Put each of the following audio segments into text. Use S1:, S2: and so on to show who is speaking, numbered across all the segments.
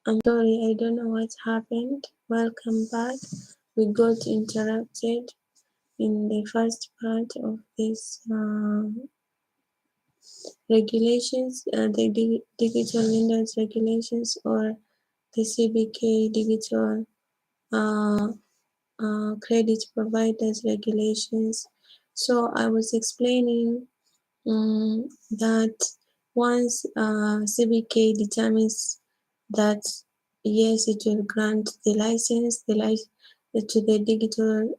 S1: I'm sorry, I don't know what happened. Welcome back. We got interrupted in the first part of this regulations, the digital lenders regulations, or the CBK digital uh, credit providers regulations. So I was explaining that once CBK determines that yes, it will grant the license, to the digital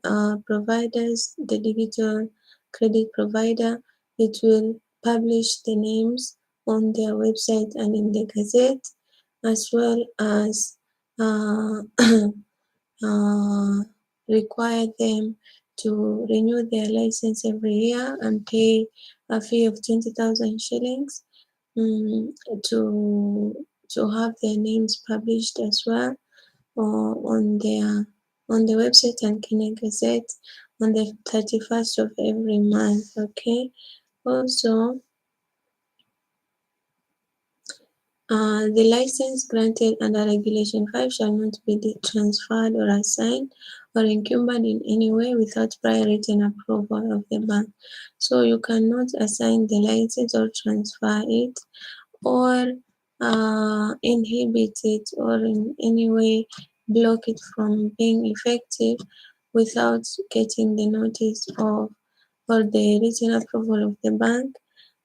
S1: providers, the digital credit provider, it will publish the names on their website and in the gazette, as well as uh, require them to renew their license every year and pay a fee of 20,000 shillings to have their names published as well, or on the website and Kenya Gazette on the 31st of every month. Okay. Also, the license granted under Regulation 5 shall not be transferred or assigned or encumbered in any way without prior written approval of the bank. So you cannot assign the license or transfer it, or inhibit it, or in any way block it from being effective without getting the notice of or the written approval of the bank.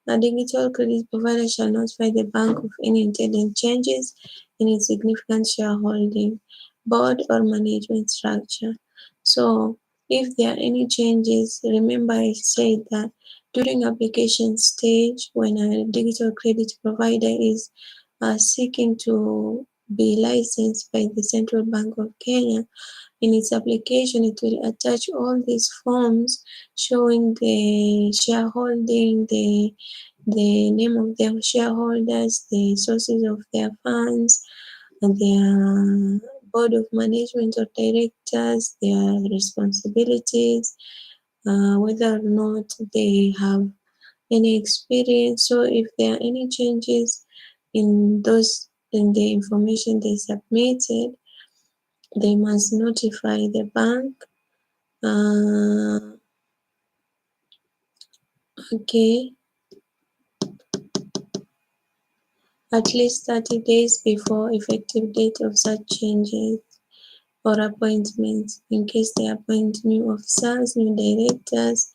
S1: A digital credit provider shall notify the bank of any intended changes in its significant shareholding, board, or management structure. So, if there are any changes, remember I said that during application stage, when a digital credit provider is seeking to be licensed by the Central Bank of Kenya, in its application, it will attach all these forms showing the shareholding, the name of their shareholders, the sources of their funds, and their board of management or directors, their responsibilities, whether or not they have any experience. So if there are any changes in the information they submitted, they must notify the bank. Okay, at least 30 days before effective date of such changes or appointments, in case they appoint new officers, new directors.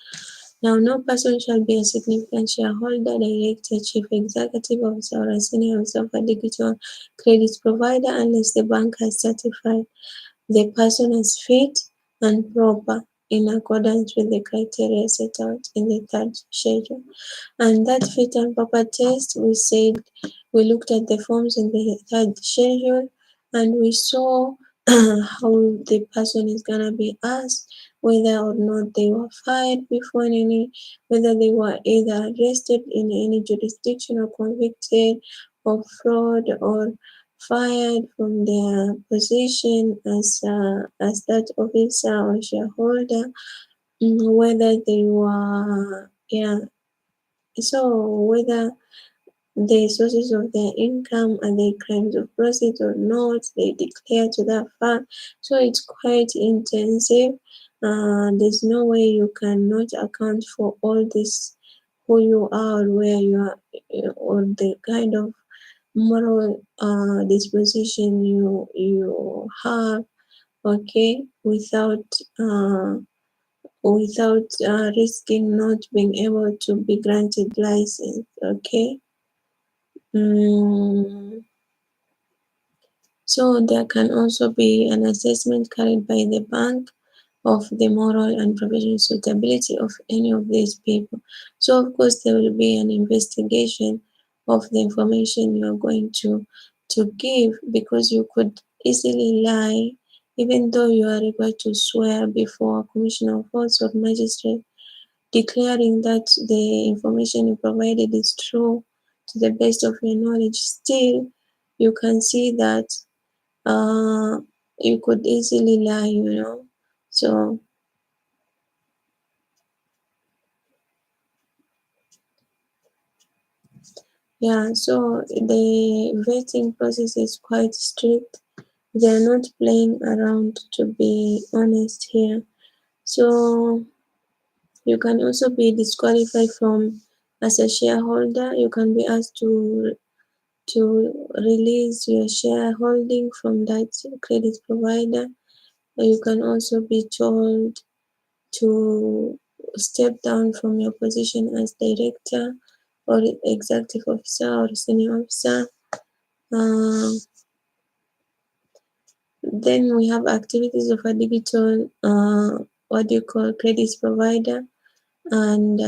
S1: Now, no person shall be a significant shareholder, director, chief executive officer, or a senior officer of a digital credit provider unless the bank has certified the person as fit and proper in accordance with the criteria set out in the third schedule. And that fit and proper test, we looked at the forms in the third schedule, and we saw how the person is gonna be asked whether or not they were fired before whether they were either arrested in any jurisdiction or convicted of fraud, or fired from their position as that officer or shareholder, whether they were so whether the sources of their income and the crimes of proceeds or not, they declare to that fact. So it's quite intensive. There's no way you cannot account for all this, who you are, where you are, or the kind of moral disposition you have, okay, without risking not being able to be granted license, okay. So there can also be an assessment carried by the bank of the moral and professional suitability of any of these people. So of course there will be an investigation of the information you are going to give, because you could easily lie, even though you are required to swear before a commissioner of force or magistrate, declaring that the information you provided is true to the best of your knowledge. Still, you can see that you could easily lie. So Yeah, so the vetting process is quite strict. They are not playing around, to be honest here. So you can also be disqualified from as a shareholder. You can be asked to release your shareholding from that credit provider. You can also be told to step down from your position as director or executive officer or senior officer. Um, then we have activities of a digital, what do you call, credit provider, and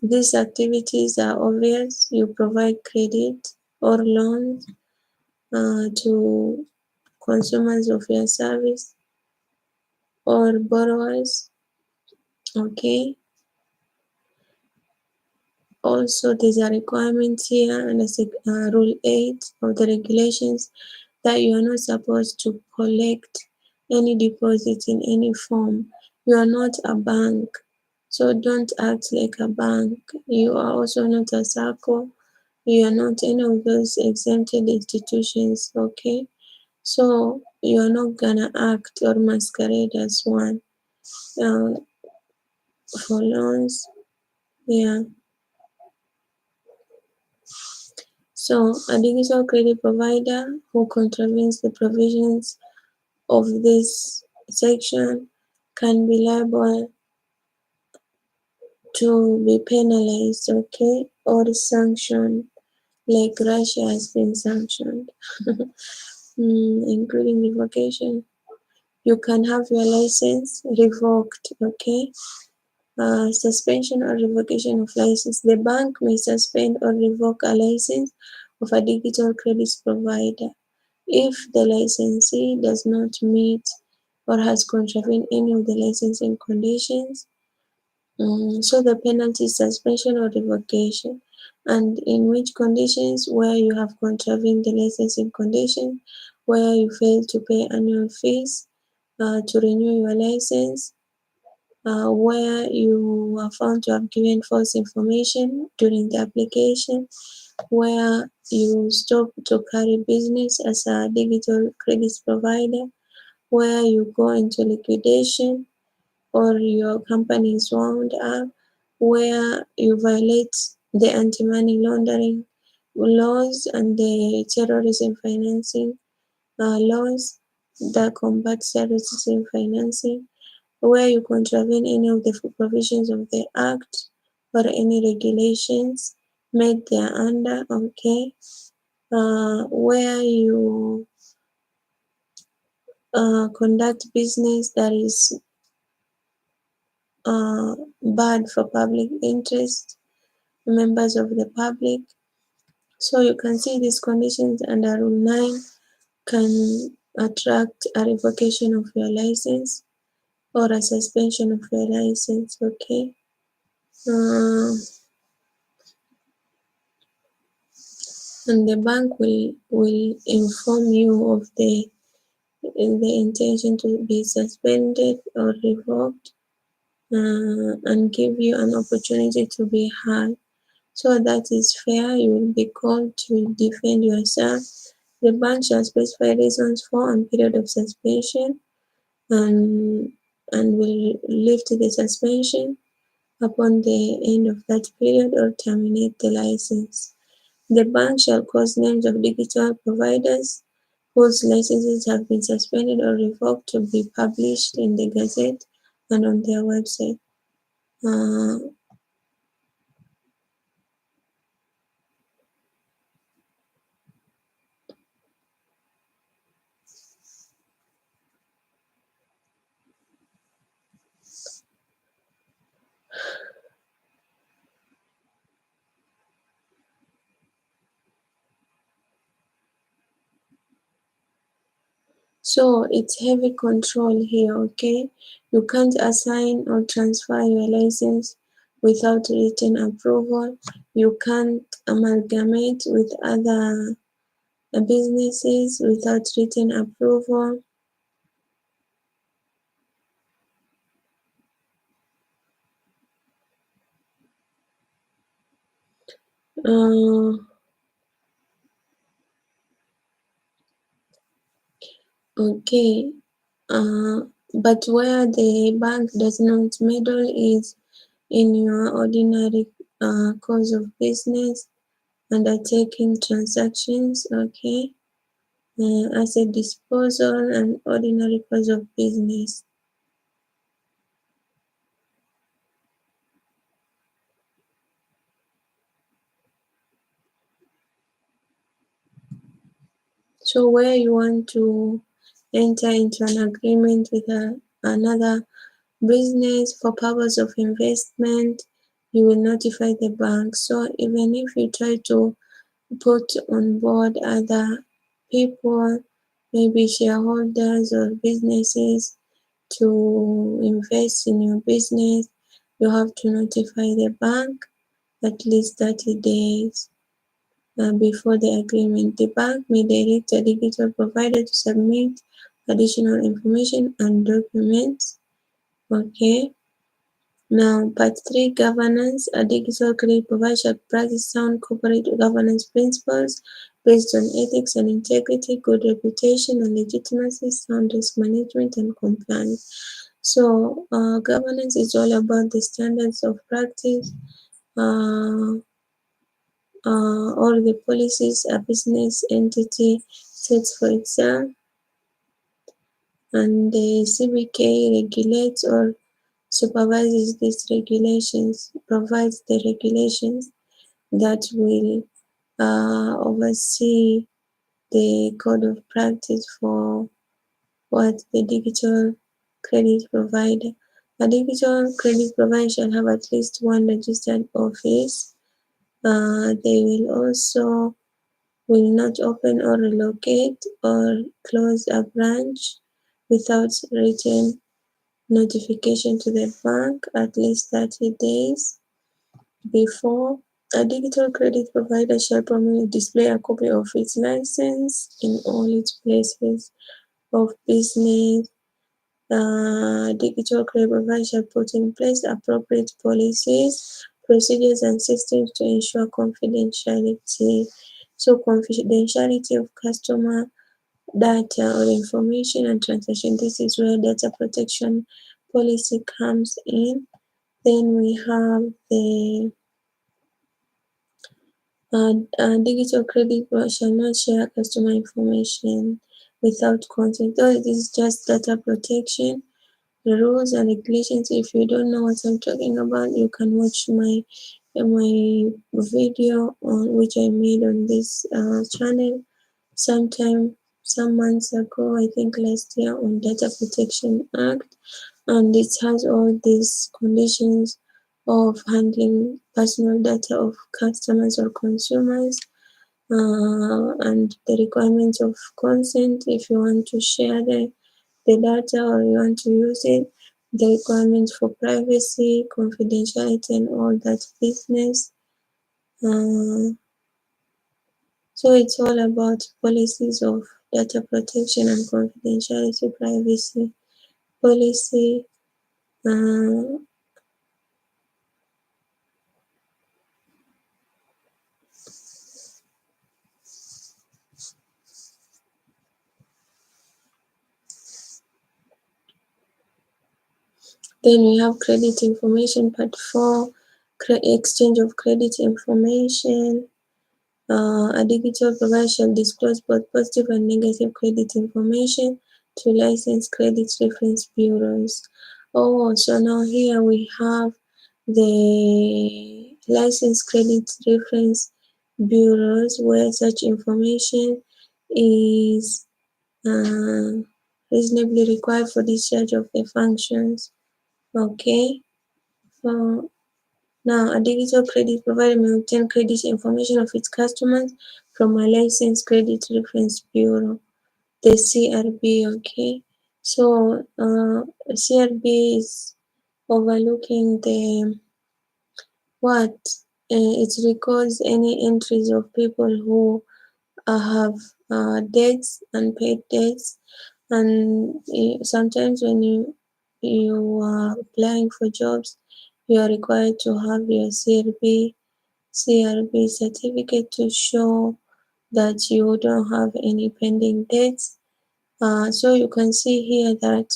S1: these activities are obvious. You provide credit or loans to consumers of your service or borrowers. Okay. Also, there's a requirement here and Rule 8 of the regulations that you are not supposed to collect any deposit in any form. You are not a bank, so don't act like a bank. You are also not a SACCO. You are not any of those exempted institutions, okay? So you are not gonna act or masquerade as one uh, for loans. Yeah. So a digital credit provider who contravenes the provisions of this section can be liable to be penalized, okay, or sanctioned, like Russia has been sanctioned, including revocation. You can have your license revoked, okay? Suspension or revocation of license. The bank may suspend or revoke a license of a digital credit provider if the licensee does not meet or has contravened any of the licensing conditions. So the penalty is suspension or revocation. And in which conditions? Where you have contravened the licensing condition, where you fail to pay annual fees to renew your license, where you are found to have given false information during the application, where you stop to carry business as a digital credit provider, where you go into liquidation or your company is wound up, where you violate the anti-money laundering laws and the terrorism financing laws that combat terrorism financing, where you contravene any of the provisions of the Act or any regulations made thereunder, okay, where you conduct business that is bad for public interest, members of the public. So you can see these conditions under Rule 9 can attract a revocation of your license or a suspension of your license, okay? Uh, and the bank will inform you of the intention to be suspended or revoked and give you an opportunity to be heard. So that is fair. You will be called to defend yourself. The bank shall specify reasons for and period of suspension and will lift the suspension upon the end of that period or terminate the license. The bank shall cause names of digital providers whose licenses have been suspended or revoked to be published in the Gazette and on their website. Uh, so it's heavy control here, okay? You can't assign or transfer your license without written approval. You can't amalgamate with other businesses without written approval. Uh, okay. Uh, but where the bank does not meddle is in your ordinary course of business, undertaking transactions, okay, asset disposal, and ordinary course of business. So where you want to enter into an agreement with another business for purpose of investment, you will notify the bank. So even if you try to put on board other people, maybe shareholders or businesses, to invest in your business, you have to notify the bank at least 30 days before the agreement. The bank may direct a digital provider to submit additional information and documents. Okay. Now, part 3, governance. A digital credit provider shall practice sound corporate governance principles based on ethics and integrity, good reputation and legitimacy, sound risk management, and compliance. So, governance is all about the standards of practice, uh, or the policies a business entity sets for itself, and the CBK regulates or supervises these regulations, provides the regulations that will oversee the code of practice for what the digital credit provider. A digital credit provider shall have at least one registered office. They will also will not open or relocate or close a branch without written notification to the bank at least 30 days before. A digital credit provider shall permanently display a copy of its license in all its places of business. Digital credit provider shall put in place appropriate policies, procedures, and systems to ensure confidentiality. So, confidentiality of customer data or information and transaction. This is where data protection policy comes in. Then we have the digital credit bureau shall not share customer information without consent. So this is just data protection, the rules and regulations. If you don't know what I'm talking about, you can watch my video on which I made on this channel some months ago, I think last year, on Data Protection Act, and it has all these conditions of handling personal data of customers or consumers, and the requirements of consent if you want to share the data or you want to use it, the requirements for privacy, confidentiality, and all that business. Uh, so it's all about policies of data protection and confidentiality, privacy policy. Uh, then we have credit information, part 4, exchange of credit information. A digital provider shall disclose both positive and negative credit information to licensed credit reference bureaus. Oh, so now here we have the licensed credit reference bureaus where such information is uh, reasonably required for discharge of the functions. Okay, so now, a digital credit provider may obtain credit information of its customers from a licensed credit reference bureau, the CRB. Okay, so CRB is overlooking the what? It records any entries of people who have debts, unpaid debts, and sometimes when you are applying for jobs, you are required to have your CRB CRB certificate to show that you don't have any pending debts. So you can see here that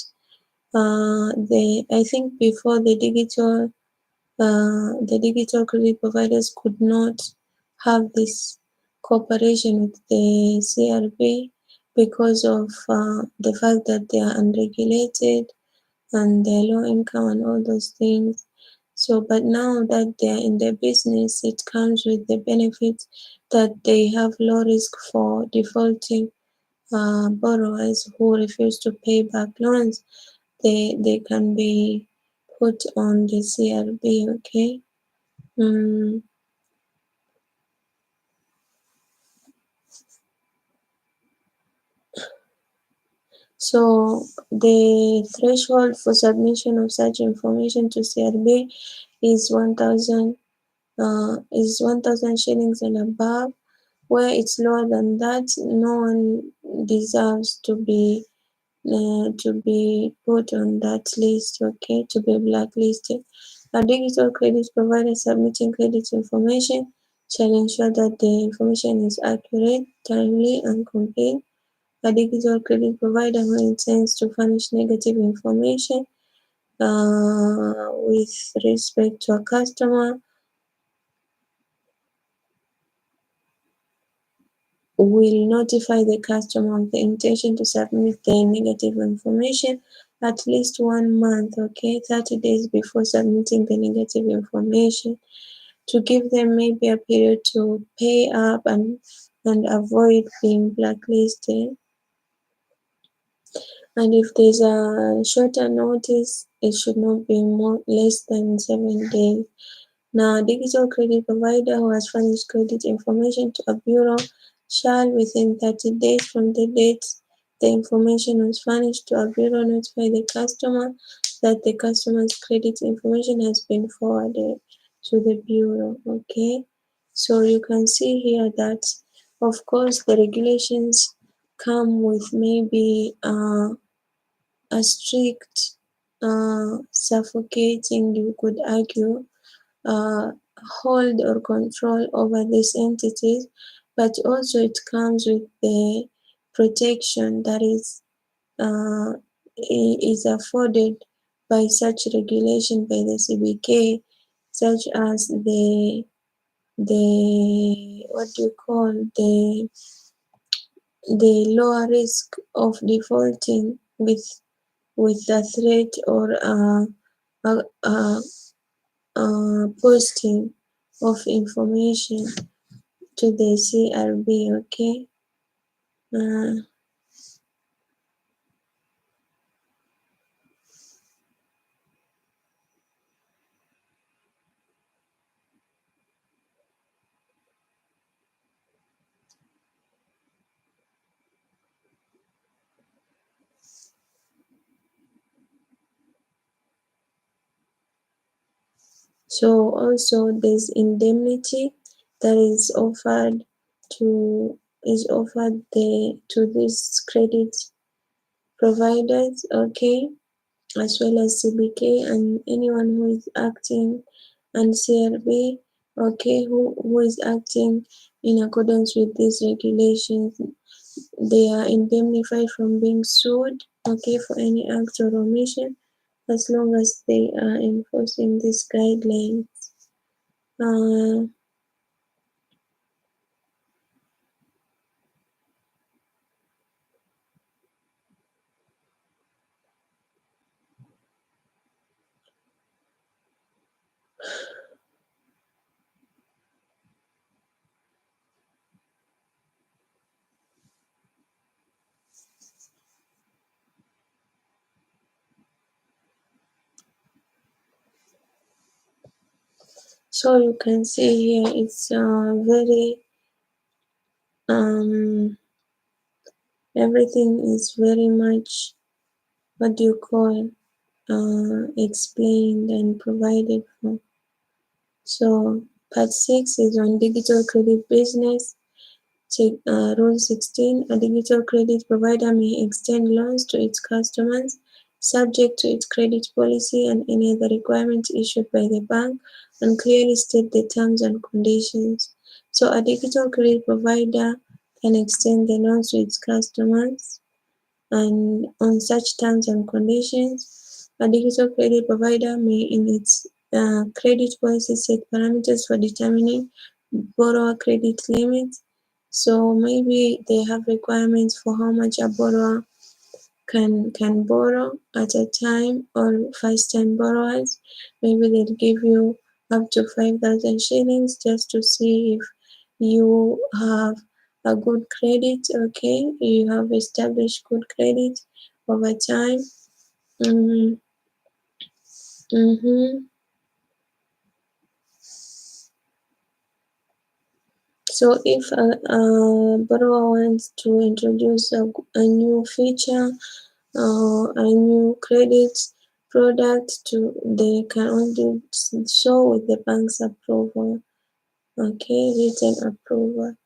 S1: I think before the digital credit providers could not have this cooperation with the CRB because of the fact that they are unregulated and their low income and all those things. So, but now that they are in the business, it comes with the benefit that they have low risk for defaulting borrowers who refuse to pay back loans. They can be put on the CRB, okay? Mm, so the threshold for submission of such information to CRB is 1,000 shillings and above. Where it's lower than that, no one deserves to be put on that list, okay, to be blacklisted. A digital credit provider submitting credit information shall ensure that the information is accurate, timely, and complete. A digital credit provider who intends to furnish negative information with respect to a customer will notify the customer of the intention to submit the negative information at least 1 month, okay, 30 days before submitting the negative information, to give them maybe a period to pay up and avoid being blacklisted. And if there's a shorter notice, it should not be less than 7 days. Now, a digital credit provider who has furnished credit information to a bureau shall, within 30 days from the date the information was furnished to a bureau, notify the customer that the customer's credit information has been forwarded to the bureau. Okay, so you can see here that, of course, the regulations come with maybe a strict, suffocating, you could argue, uh, hold or control over these entities, but also it comes with the protection that uh, is afforded by such regulation by the CBK, such as the what do you call the lower risk of defaulting with a threat or posting of information to the CRB, okay? Uh, so also there's indemnity that is offered to these credit providers, okay, as well as CBK and anyone who is acting, and CRB, okay, who is acting in accordance with these regulations. They are indemnified from being sued, okay, for any act or omission as long as they are enforcing these guidelines. Uh, so you can see here it's very everything is very much what do you call explained and provided for. So part 6 is on digital credit business. Rule 16, a digital credit provider may extend loans to its customers subject to its credit policy and any other requirements issued by the bank and clearly state the terms and conditions. So a digital credit provider can extend the loans to its customers and on such terms and conditions. A digital credit provider may in its credit policy set parameters for determining borrower credit limits. So maybe they have requirements for how much a borrower can borrow at a time, or first time borrowers. Maybe they'll give you up to 5,000 shillings just to see if you have a good credit, okay? You have established good credit over time. Mm-hmm. Mm-hmm. So if a borrower wants to introduce a new feature, a new credit product, they can only show with the bank's approval. Okay, written approval.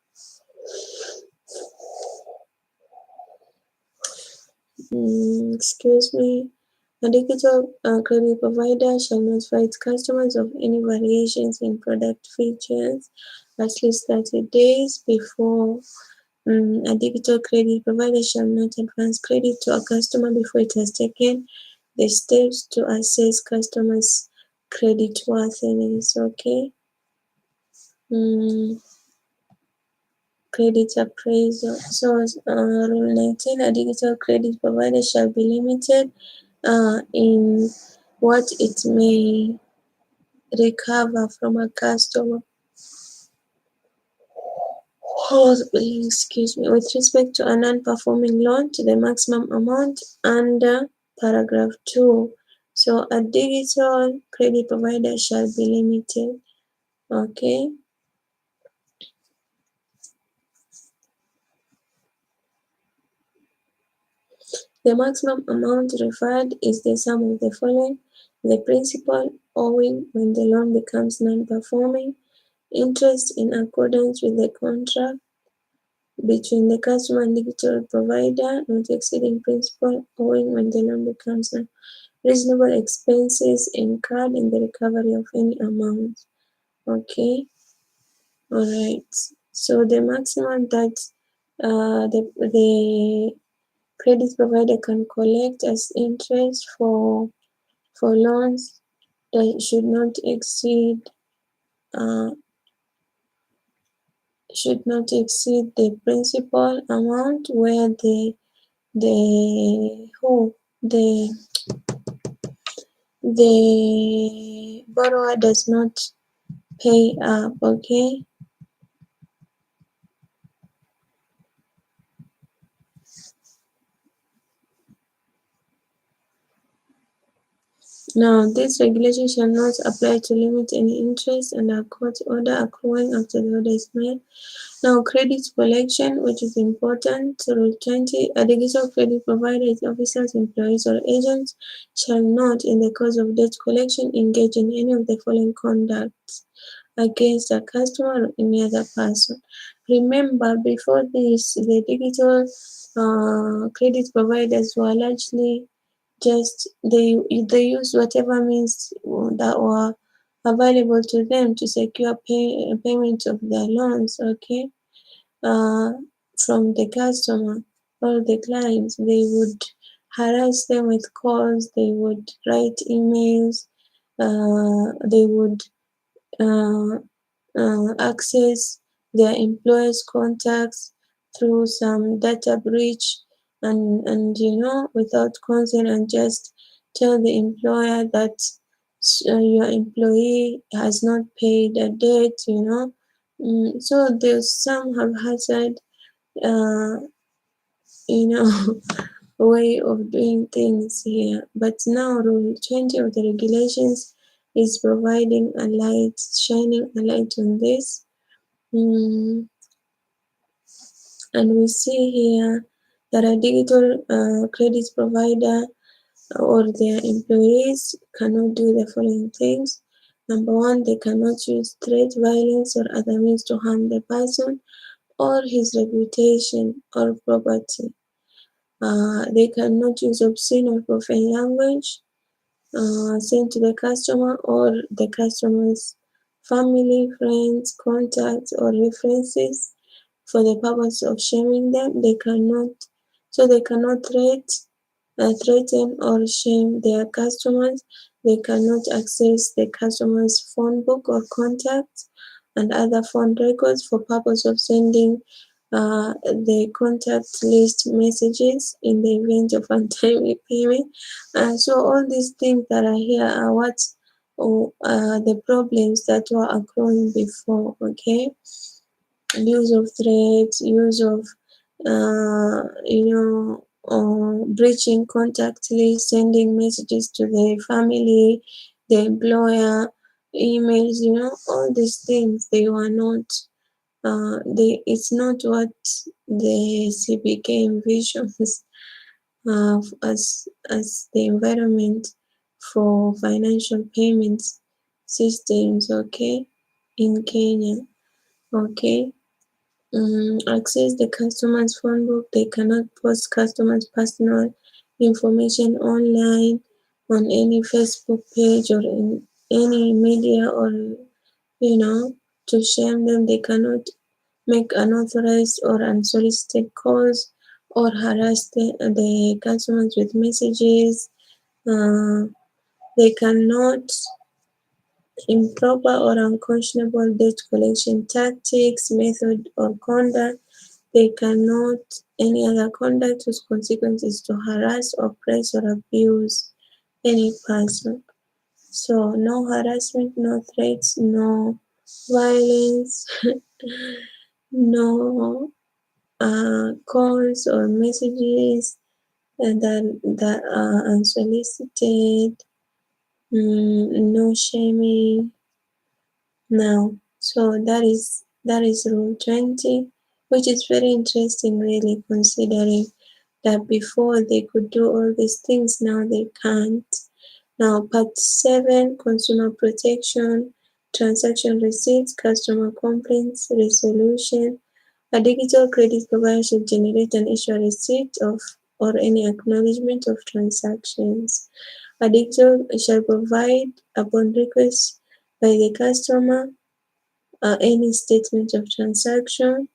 S1: Excuse me. A digital credit provider shall notify its customers of any variations in product features at least 30 days before. A digital credit provider shall not advance credit to a customer before it has taken the steps to assess customers' credit worthiness. Okay. Mm, Credit appraisal. So, Rule 19: a digital credit provider shall be limited in what it may recover from a customer. Excuse me, with respect to a non-performing loan to the maximum amount under paragraph 2. So a digital credit provider shall be limited. Okay. The maximum amount referred is the sum of the following: the principal owing when the loan becomes non-performing, interest in accordance with the contract between the customer and digital provider, not exceeding principal owing when the loan becomes reasonable expenses incurred in the recovery of any amount. Okay, all right. So the maximum that the credit provider can collect as interest for loans that uh, should not exceed the principal amount where the who the borrower does not pay up. Okay. Now, this regulation shall not apply to limit any interest under a court order accruing after the order is made. Now, credit collection, which is important. Rule 20: a digital credit provider, its officers, employees, or agents shall not, in the course of debt collection, engage in any of the following conducts against a customer or any other person. Remember, before this, the digital credit providers were largely just they use whatever means that were available to them to secure payment of their loans, okay, uh, from the customer or the clients. They would harass them with calls, they would write emails, they would uh, access their employers' contacts through some data breach, and without consent, and just tell the employer that your employee has not paid a debt. So there's some haphazard uh, you know way of doing things here. But now Rule 20 of the regulations is providing a light, shining a light on this. And we see here that a digital credit provider or their employees cannot do the following things. Number one, they cannot use threat, violence, or other means to harm the person or his reputation or property. They cannot use obscene or profane language sent to the customer or the customers family, friends, contacts, or references for the purpose of shaming them. They cannot threaten or shame their customers. They cannot access the customer's phone book or contacts and other phone records for purpose of sending the contact list messages in the event of untimely payment. So all these things that are here are what the problems that were occurring before. Okay, use of threats, use of breaching contact list, sending messages to the family, the employer, emails, all these things, they were not, it's not what the CBK envisions as the environment for financial payments systems, okay, in Kenya, okay. Access the customer's phone book. They cannot post customers' personal information online on any Facebook page or in any media, or to shame them. They cannot make unauthorized or unsolicited calls or harass the customers with messages. They cannot improper or unconscionable debt collection tactics, method, or conduct. They cannot any other conduct whose consequence is to harass, oppress, or abuse any person. So no harassment, no threats, no violence, no calls or messages that are unsolicited, no shaming. Now, so that is rule 20, which is very interesting, really, considering that before they could do all these things, now they can't. Now, part 7, consumer protection, transaction receipts, customer complaints resolution. A digital credit provider should generate and issue a receipt of or any acknowledgement of transactions. A digital shall provide, upon request by the customer, any statement of transaction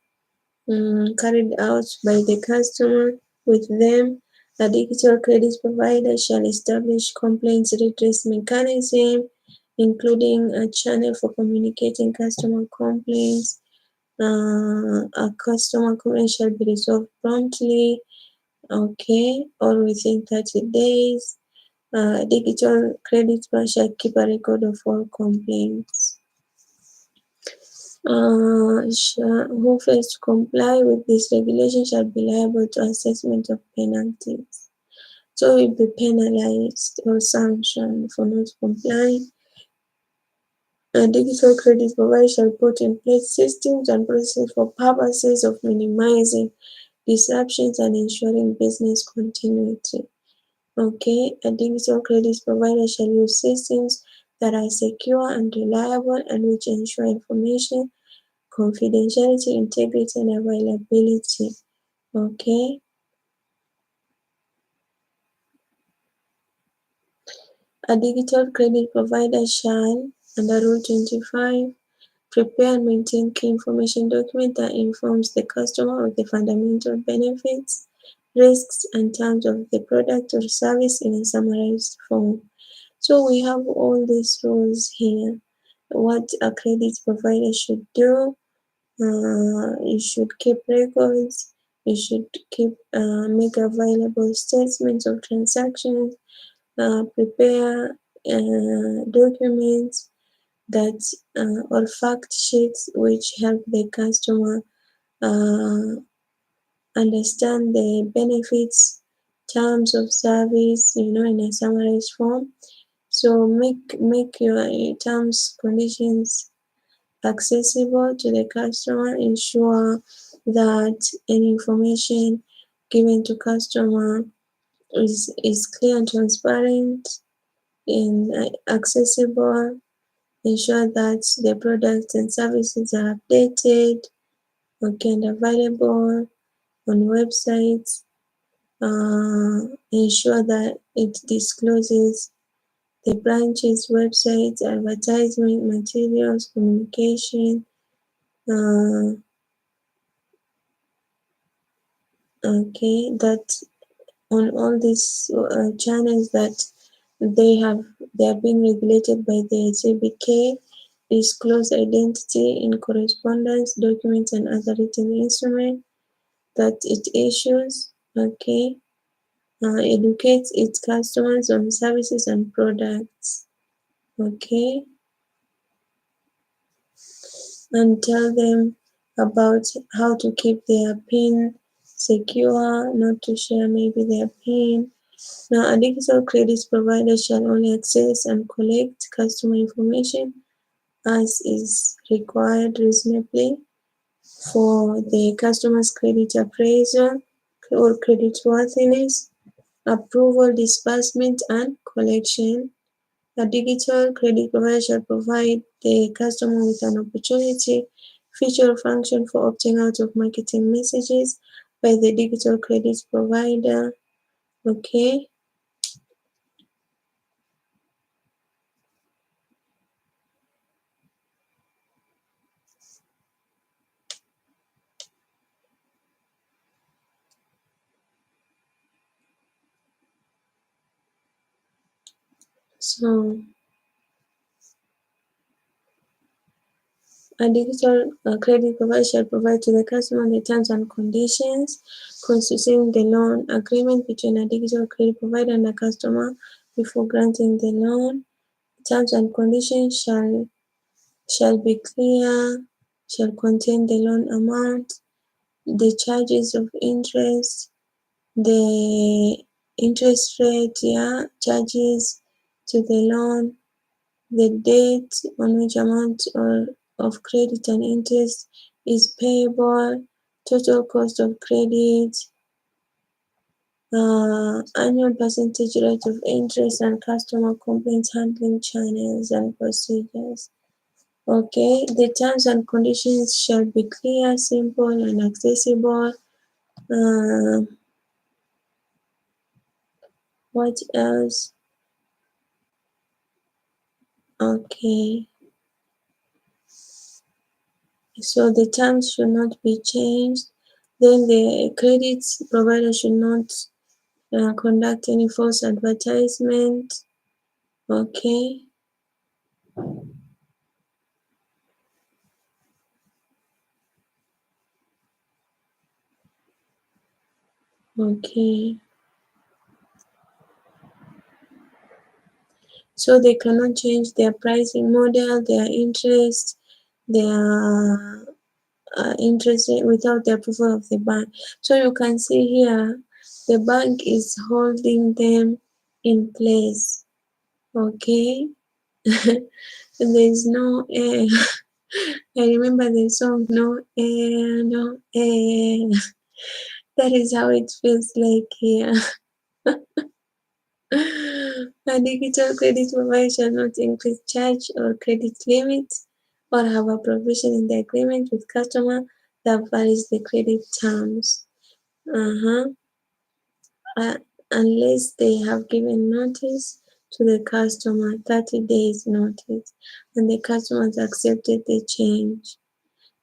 S1: carried out by the customer with them. A digital credit provider shall establish complaints redress mechanism, including a channel for communicating customer complaints. A customer complaint shall be resolved promptly, okay, or within 30 days. Digital credit bureau shall keep a record of all complaints. Who fails to comply with this regulation shall be liable to assessment of penalties. So will be penalized or sanctioned for not complying. A digital credit provider shall put in place systems and processes for purposes of minimizing disruptions and ensuring business continuity. Okay, a digital credit provider shall use systems that are secure and reliable and which ensure information confidentiality, integrity, and availability. Okay. A digital credit provider shall, under Rule 25, prepare and maintain key information document that informs the customer of the fundamental benefits, risks, and terms of the product or service in a summarized form. So we have all these rules here. What a credit provider should do, you should keep records, you should make available statements of transactions, prepare documents that or fact sheets which help the customer uh, understand the benefits, terms of service, in a summarized form. So make your terms, conditions accessible to the customer, ensure that any information given to customer is clear and transparent and accessible, ensure that the products and services are updated, okay, and available on websites, ensure that it discloses the branches, websites, advertisement materials, communication, okay, that on all these channels that they are being regulated by the CBK, disclose identity in correspondence, documents, and other written instruments that it issues. Okay, educates its customers on services and products. Okay, and tell them about how to keep their PIN secure, not to share maybe their PIN. Now, a digital credit provider shall only access and collect customer information as is required reasonably for the customer's credit appraisal or creditworthiness, approval, disbursement, and collection. A digital credit provider shall provide the customer with an opportunity, feature, or function for opting out of marketing messages by the digital credit provider. Okay. So a digital credit provider shall provide to the customer the terms and conditions constituting the loan agreement between a digital credit provider and a customer before granting the loan. Terms and conditions shall be clear, shall contain the loan amount, the charges of interest, the interest rate, charges to the loan, the date on which amount of credit and interest is payable, total cost of credit, annual percentage rate of interest, and customer complaints handling channels and procedures. Okay, the terms and conditions shall be clear, simple, and accessible. What else? Okay, so the terms should not be changed. Then the credit provider should not conduct any false advertisement. Okay. Okay. So they cannot change their pricing model, their interest, their interest rate without the approval of the bank. So you can see here, the bank is holding them in place. Okay. There is no air. I remember the song No Air, No Air. That is how it feels like here. A digital credit provider shall not increase charge or credit limit or have a provision in the agreement with customer that varies the credit terms. Uh-huh. Unless they have given notice to the customer, 30 days notice, and the customer has accepted the change.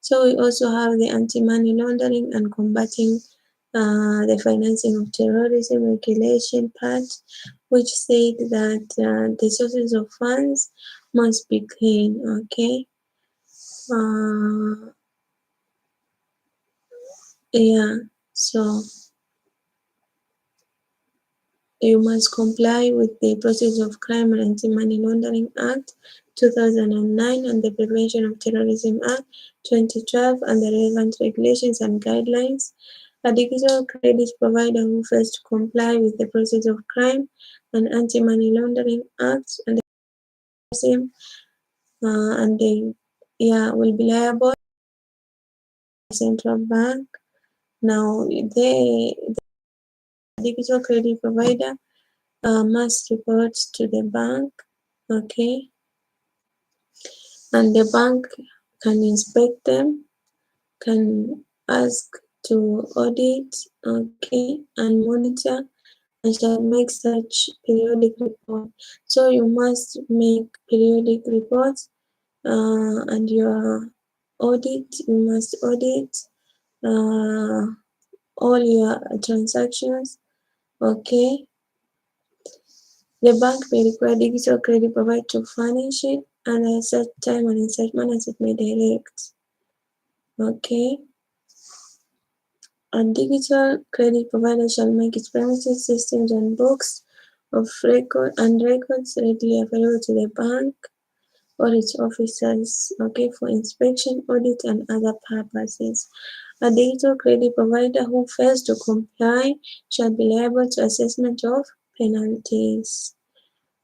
S1: So we also have the anti-money laundering and combating the financing of terrorism regulation part, which said that the sources of funds must be clean. Okay. Yeah. So you must comply with the Process of Crime and Anti-Money Laundering Act 2009 and the Prevention of Terrorism Act 2012 and the relevant regulations and guidelines. A digital credit provider who fails to comply with the Process of Crime and Anti-Money Laundering Act and the same and they will be liable to the central bank. Now the digital credit provider must report to the bank, okay, and the bank can inspect them, can ask to audit, okay, and monitor and shall make such periodic report. So you must make periodic reports, and your audit, you must audit all your transactions. Okay. The bank may require digital credit provider to furnish it, and at such time and in such manner as it may direct. Okay. A digital credit provider shall make its premises, systems, and books of record and records readily available to the bank or its officers, okay, for inspection, audit, and other purposes. A digital credit provider who fails to comply shall be liable to assessment of penalties.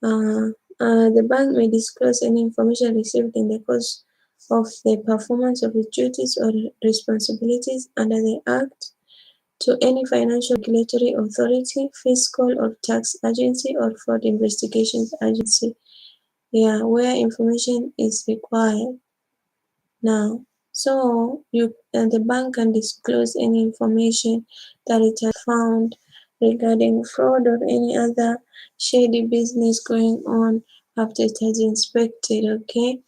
S1: The bank may disclose any information received in the course of the performance of its duties or responsibilities under the Act to any financial regulatory authority, fiscal or tax agency, or fraud investigations agency, where information is required. Now, so the bank can disclose any information that it has found regarding fraud or any other shady business going on after it has inspected. Okay.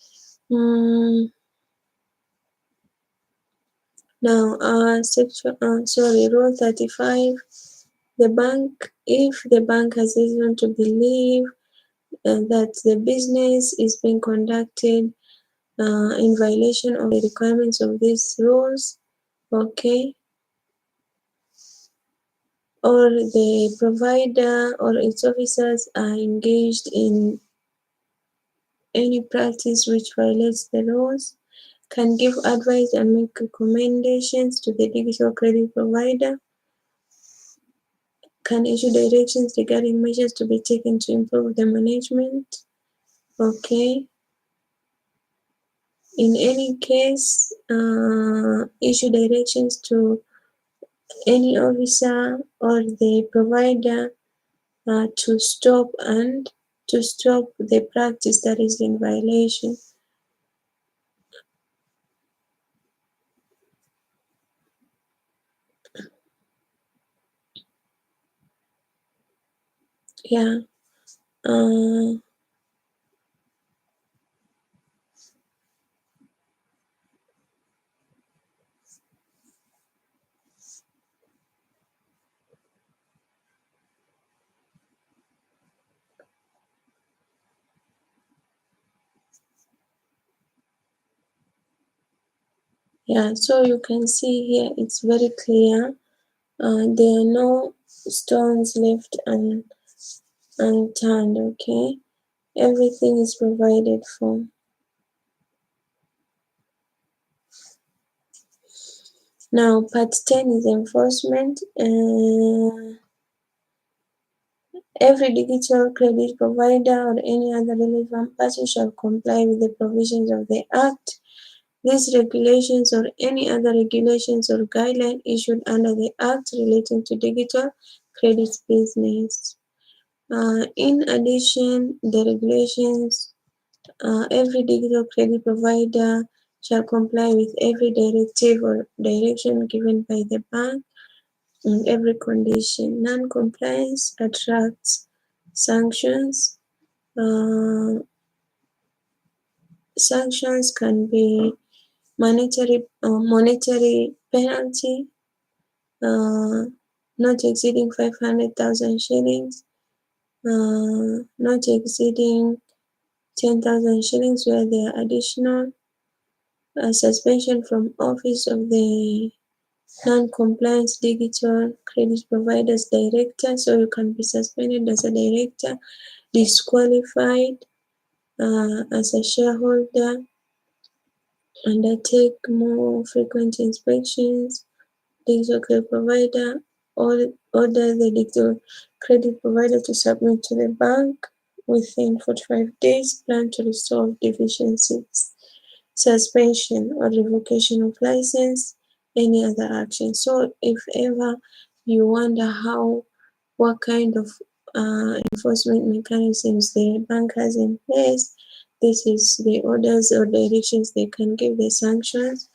S1: Now, Rule 35. If the bank has reason to believe that the business is being conducted in violation of the requirements of these rules, okay, or the provider or its officers are engaged in any practice which violates the rules, can give advice and make recommendations to the digital credit provider, can issue directions regarding measures to be taken to improve the management, okay. In any case, issue directions to any officer or the provider to stop the practice that is in violation. Yeah. Yeah, so you can see here it's very clear. There are no stones left unturned, okay? Everything is provided for. Now, part 10 is enforcement. Every digital credit provider or any other relevant party shall comply with the provisions of the Act. These regulations or any other regulations or guideline issued under the Act relating to digital credit business. In addition, the regulations, every digital credit provider shall comply with every directive or direction given by the bank in every condition. Non-compliance attracts sanctions. Sanctions can be monetary penalty, not exceeding 500,000 shillings, not exceeding 10,000 shillings, where there are additional suspension from office of the non-compliance digital credit providers director. So you can be suspended as a director, disqualified as a shareholder, undertake more frequent inspections, digital credit provider, or order the digital credit provider to submit to the bank within 45 days, plan to resolve deficiencies, suspension or revocation of license, any other action. So if ever you wonder what kind of enforcement mechanisms the bank has in place, this is the orders or directions they can give, the sanctions,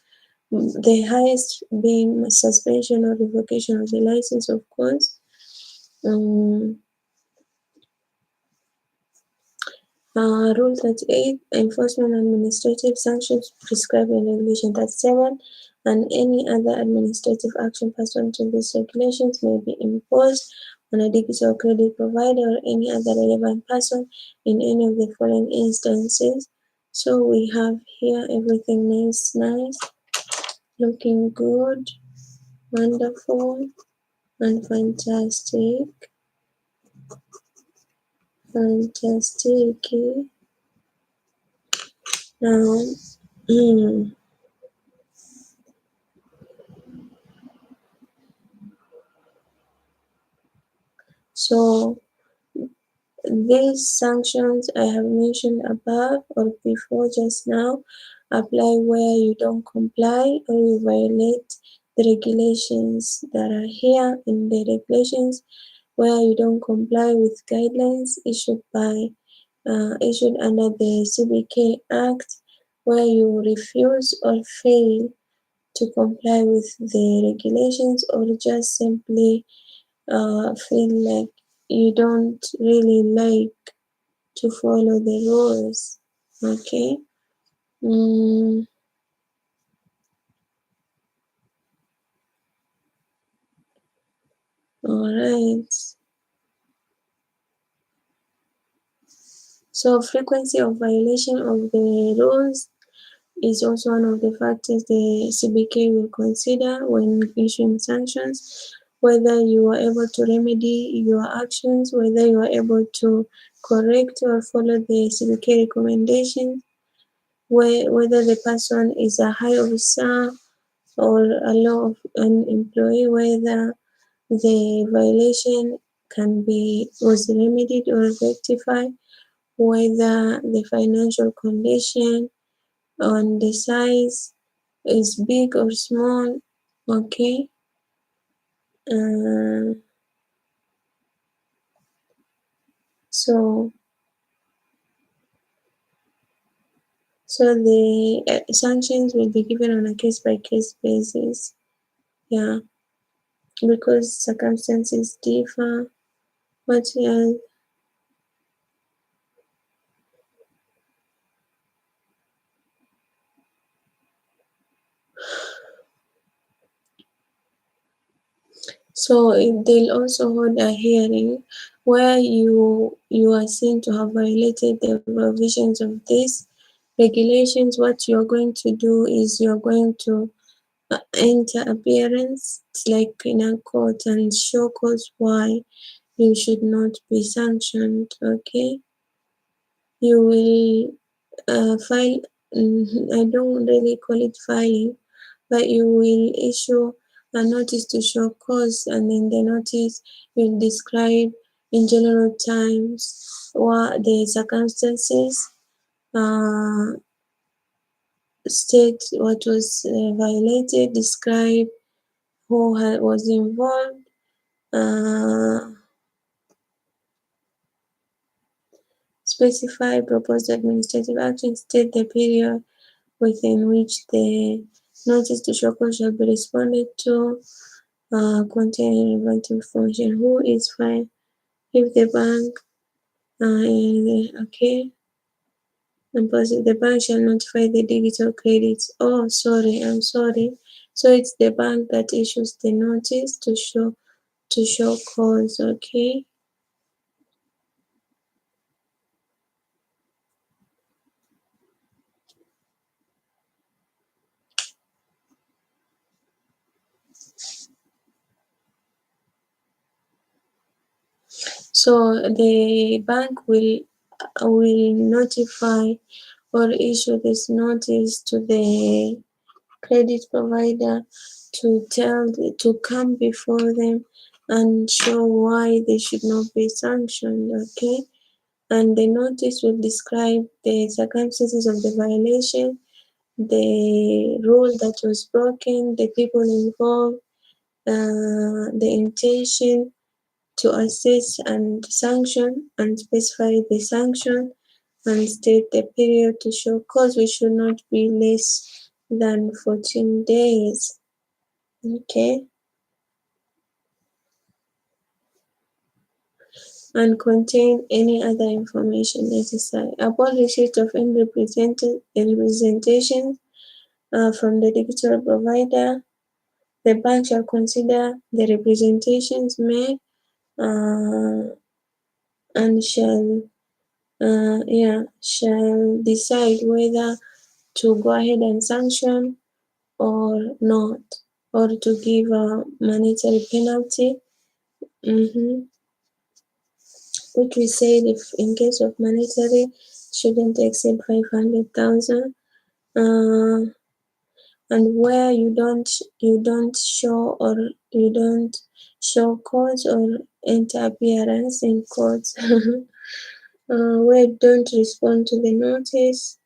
S1: the highest being suspension or revocation of the license, of course. Um, Rule 38, enforcement administrative sanctions prescribed in Regulation 37, and any other administrative action pursuant to these regulations may be imposed on a digital credit provider or any other relevant person in any of the following instances. So we have here everything nice, looking good, wonderful, and fantastic. Now, so these sanctions I have mentioned above or before just now apply where you don't comply or you violate the regulations that are here in the regulations, where you don't comply with guidelines issued under the CBK Act, where you refuse or fail to comply with the regulations or just simply feel like you don't really like to follow the rules. Okay. Mm, all right. So frequency of violation of the rules is also one of the factors the CBK will consider when issuing sanctions. Whether you are able to remedy your actions, whether you are able to correct or follow the CBK recommendations, whether the person is a high officer or a law of an employee, whether the violation was remedied or rectified, whether the financial condition on the size is big or small. Okay. Uh, so the sanctions will be given on a case by case basis. Yeah, because circumstances differ. What else? So they'll also hold a hearing where you are seen to have violated the provisions of these regulations. What you're going to do is you're going to enter appearance like in a court and show cause why you should not be sanctioned. Okay, you will file. I don't really call it filing, but you will issue a notice to show cause, and in the notice you'll describe in general terms what the circumstances, uh, state what was violated, describe who was involved, uh, specify proposed administrative action, state the period within which the notice to show cause shall be responded to, contain relevant information, who is fine, if the bank, okay, and the bank shall notify the digital credits. Oh, sorry, I'm sorry. So it's the bank that issues the notice to show cause, okay? So the bank will notify or issue this notice to the credit provider to come before them and show why they should not be sanctioned, okay? And the notice will describe the circumstances of the violation, the rule that was broken, the people involved, the intention to assess and sanction and specify the sanction and state the period to show cause, which should not be less than 14 days. Okay. and contain any other information necessary. Upon receipt of any representation from the digital provider, the bank shall consider the representations made and shall decide whether to go ahead and sanction or not, or to give a monetary penalty. Which we said, if in case of monetary, shouldn't exceed 500,000. And where you don't show, or you don't show codes or enter appearance in codes, where you don't respond to the notice,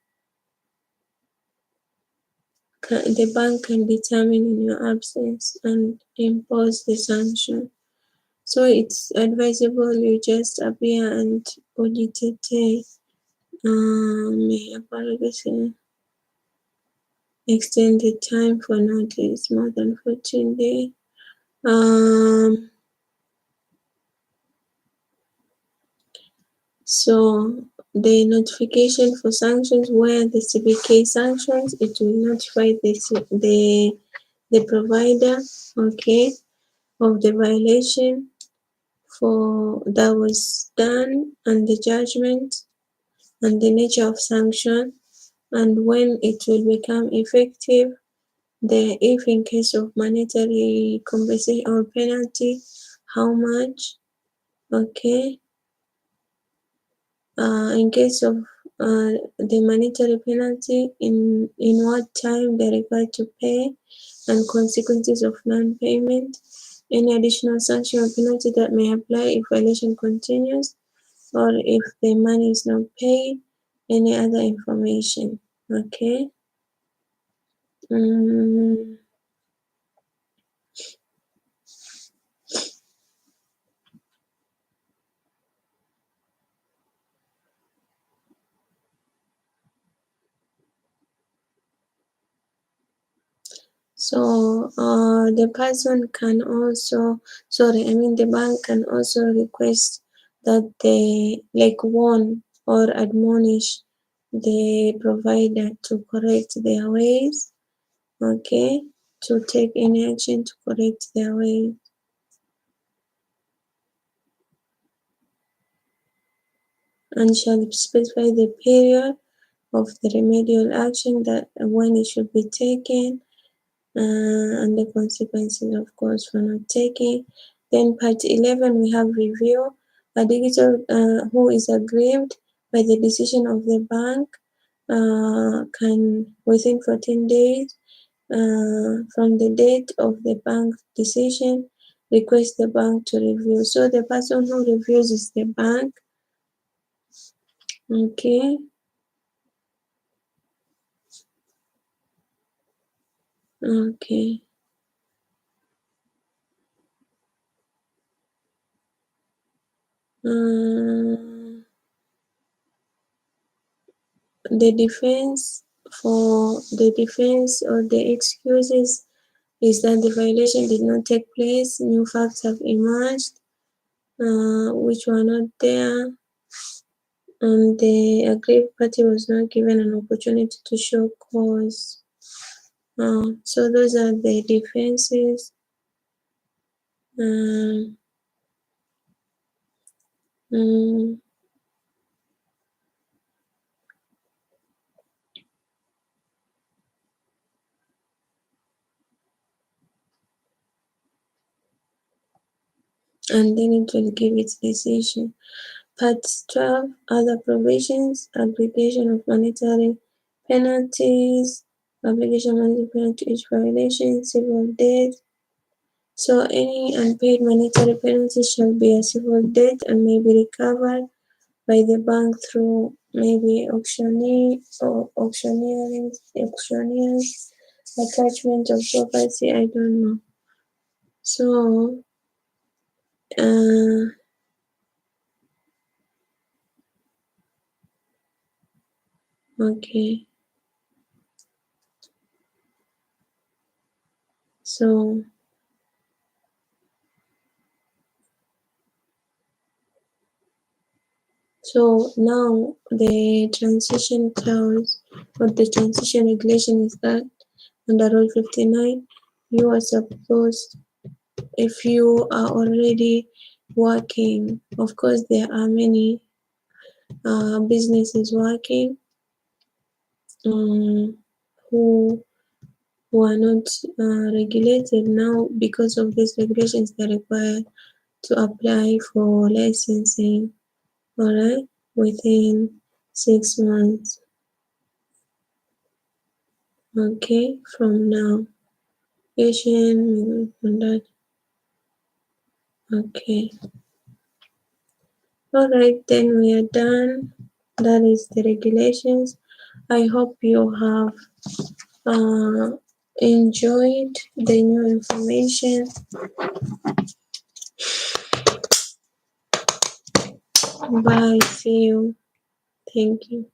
S1: the bank can determine in your absence and impose the sanction. So it's advisable you just appear and ujitete. May apologize. Extended time for notice more than 14 days. So the notification for sanctions, where the CBK sanctions, it will notify the provider, okay, of the violation for that was done, and the judgment and the nature of sanction, and when it will become effective. If in case of monetary compensation or penalty, how much? Okay. In case of the monetary penalty, in what time they're required to pay, and consequences of non-payment, any additional sanction or penalty that may apply if violation continues, or if the money is not paid, any other information. Okay. So the person can also, the bank can also request that they warn or admonish the provider to correct their ways, okay, to take any action to correct their ways. And shall specify the period of the remedial action that when it should be taken, and the consequences, of course, for not taking. Then part 11, we have review. A digital who is aggrieved by the decision of the bank can, within 14 days from the date of the bank decision, request the bank to review. So the person who reviews is the bank. Okay. Okay. The defense or the excuses is that the violation did not take place, new facts have emerged which were not there, and the aggrieved party was not given an opportunity to show cause. So those are the defenses. And then it will give its decision. Part 12, other provisions, aggregation of monetary penalties, application of monetary penalty to each violation, civil debt. So any unpaid monetary penalty shall be a civil debt and may be recovered by the bank through maybe auctioneers, attachment of property, I don't know. So okay. So So now the transition clause or the transition regulation is that under Rule 59, you are supposed, if you are already working, of course there are many businesses working who are not regulated now. Because of these regulations, they're required to apply for licensing, all right, within 6 months, okay, from now. Asian, okay. All right, then we are done. That is the regulations. I hope you have enjoyed the new information. Bye. See you. Thank you.